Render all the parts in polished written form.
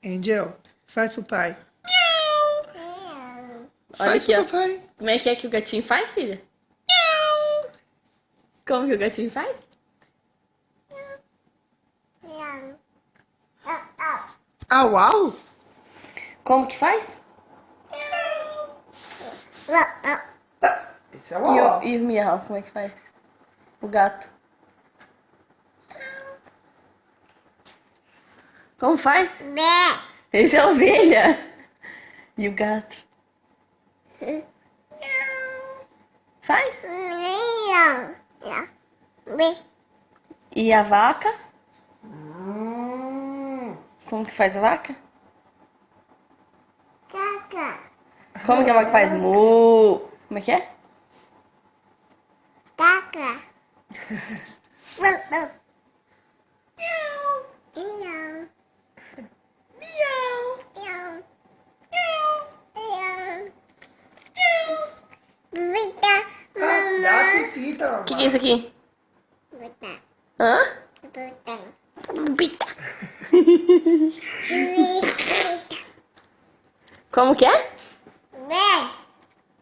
Angel, faz pro pai. Olha Faz aqui, pro ó. papai. Como é que o gatinho faz, filha? Como que o gatinho faz? Au, au. Como que faz? Esse é o au, au. E o miau, como é que faz? O gato. Como faz? Esse é a ovelha. E o gato? Faz? E a vaca? Como que faz a vaca? Como que a vaca faz? Mu. Como é que é? Dá pipita, O que é isso aqui? Hã? Bita. Como que é?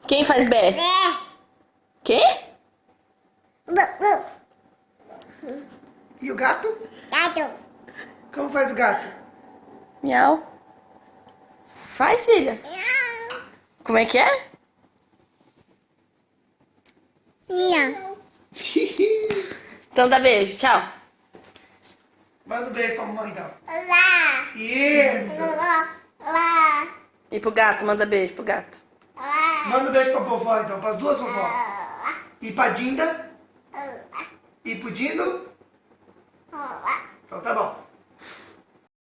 Quem faz bé? Quê? E o gato? Como faz o gato? Miau. Faz, filha. Como é que é? Então dá beijo, tchau. Manda um beijo pra mamãe, então. Isso. E pro gato, manda beijo pro gato. Manda um beijo pra vovó, então. Pras duas vovós. E pra Dinda. E pro Dindo. Então tá bom.